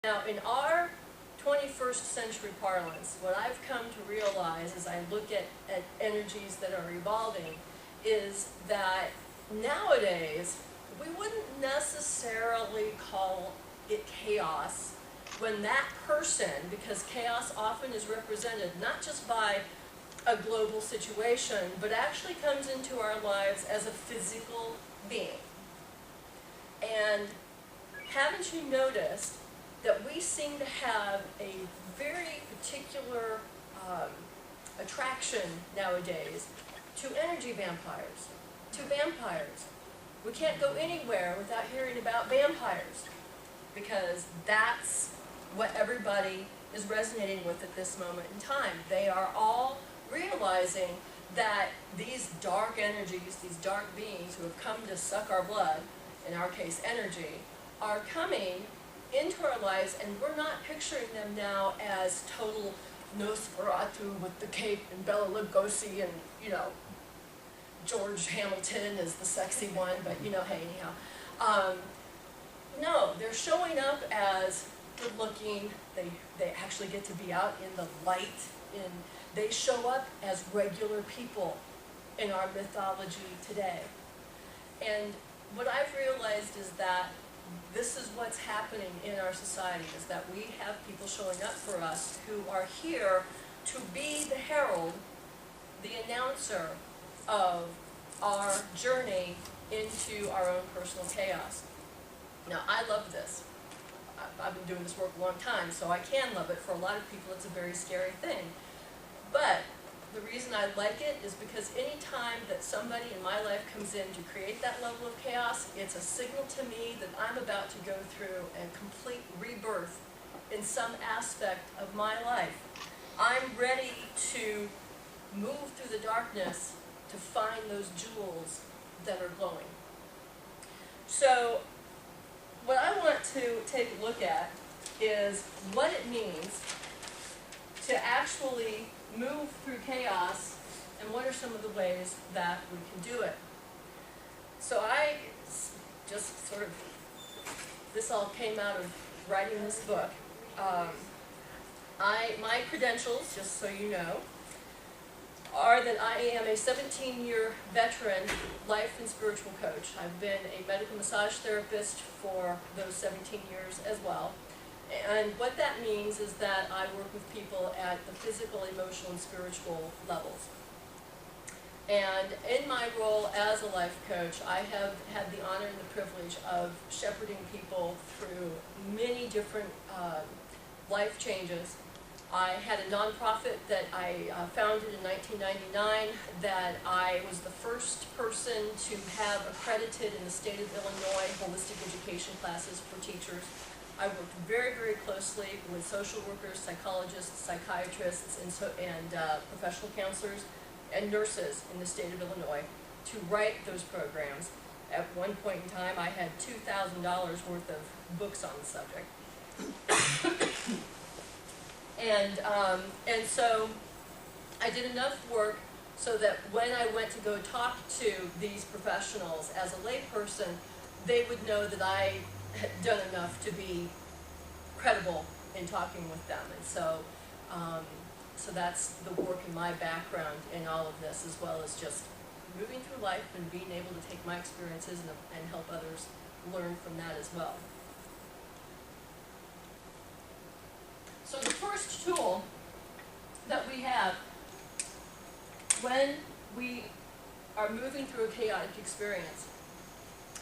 Now, in our 21st century parlance, what I've come to realize as I look at energies that are evolving is that nowadays we wouldn't necessarily call it chaos when that person, because chaos often is represented not just by a global situation, but actually comes into our lives as a physical being. And haven't you noticed that we seem to have a very particular attraction nowadays to energy vampires, to vampires? We can't go anywhere without hearing about vampires, because that's what everybody is resonating with at this moment in time. They are all realizing that these dark energies, these dark beings who have come to suck our blood, in our case energy, are coming into our lives, and we're not picturing them now as total Nosferatu with the cape and Bela Lugosi and, you know, George Hamilton is the sexy one, but you know, hey, anyhow. No, they're showing up as good looking. They actually get to be out in the light. They show up as regular people in our mythology today. And what I've realized is that this is what's happening in our society, is that we have people showing up for us who are here to be the herald, the announcer of our journey into our own personal chaos. Now, I love this. I've been doing this work a long time, so I can love it. For a lot of people, it's a very scary thing. But the reason I like it is because any time that somebody in my life comes in to create that level of chaos, it's a signal to me that I'm about to go through a complete rebirth in some aspect of my life. I'm ready to move through the darkness to find those jewels that are glowing. So what I want to take a look at is what it means to actually move through chaos, and what are some of the ways that we can do it. So I just sort of, this all came out of writing this book. My credentials, just so you know, are that I am a 17-year veteran life and spiritual coach. I've been a medical massage therapist for those 17 years as well. And what that means is that I work with people at the physical, emotional, and spiritual levels. And in my role as a life coach, I have had the honor and the privilege of shepherding people through many different life changes. I had a nonprofit that I founded in 1999 that I was the first person to have accredited in the state of Illinois holistic education classes for teachers. I worked very, very closely with social workers, psychologists, psychiatrists, and professional counselors and nurses in the state of Illinois to write those programs. At one point in time, I had $2,000 worth of books on the subject. And so I did enough work so that when I went to go talk to these professionals as a layperson, they would know that I had done enough to be credible in talking with them. And so, so that's the work in my background in all of this, as well as just moving through life and being able to take my experiences and help others learn from that as well. So the first tool that we have when we are moving through a chaotic experience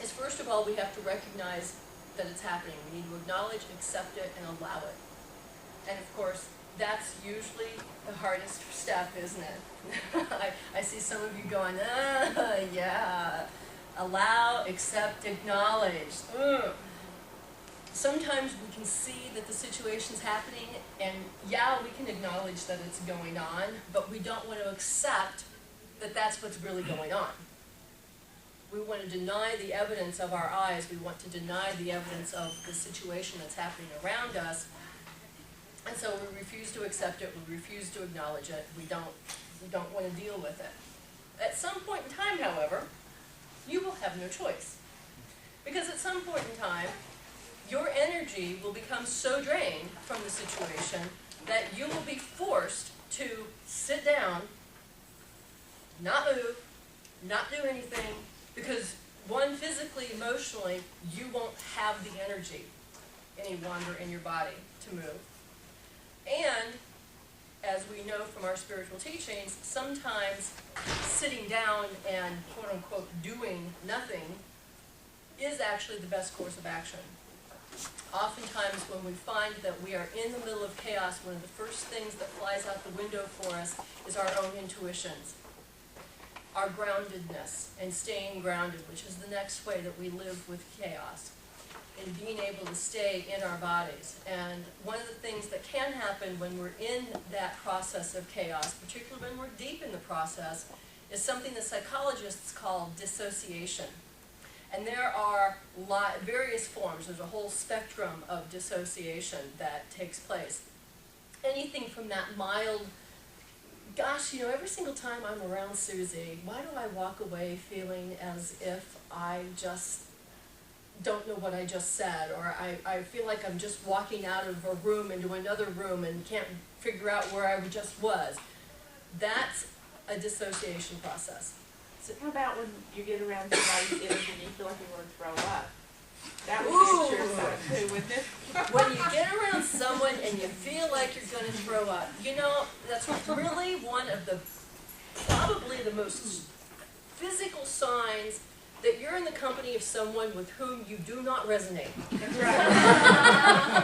is, first of all, we have to recognize that it's happening. We need to acknowledge, accept it, and allow it. And of course, that's usually the hardest step, isn't it? I see some of you going, yeah, allow, accept, acknowledge. Ugh. Sometimes we can see that the situation's happening, and yeah, we can acknowledge that it's going on, but we don't want to accept that that's what's really going on. We want to deny the evidence of our eyes. We want to deny the evidence of the situation that's happening around us. And so we refuse to accept it. We refuse to acknowledge it. We don't want to deal with it. At some point in time, however, you will have no choice. Because at some point in time, your energy will become so drained from the situation that you will be forced to sit down, not move, not do anything, because one, physically, emotionally, you won't have the energy any longer in your body to move. And, as we know from our spiritual teachings, sometimes sitting down and quote-unquote doing nothing is actually the best course of action. Oftentimes when we find that we are in the middle of chaos, one of the first things that flies out the window for us is our own intuitions, our groundedness, and staying grounded, which is the next way that we live with chaos, and being able to stay in our bodies. And one of the things that can happen when we're in that process of chaos, particularly when we're deep in the process, is something that psychologists call dissociation. And there are various forms. There's a whole spectrum of dissociation that takes place. Anything from that mild, gosh, you know, every single time I'm around Susie, why do I walk away feeling as if I just don't know what I just said, or I feel like I'm just walking out of a room into another room and can't figure out where I just was. That's a dissociation process. So how about when you get around somebody's energy and you feel like you want to throw up? That would be a sure sign too, wouldn't it? When you get around someone and you feel like you're going to throw up, you know, that's really one of the, probably the most physical signs that you're in the company of someone with whom you do not resonate. That's right.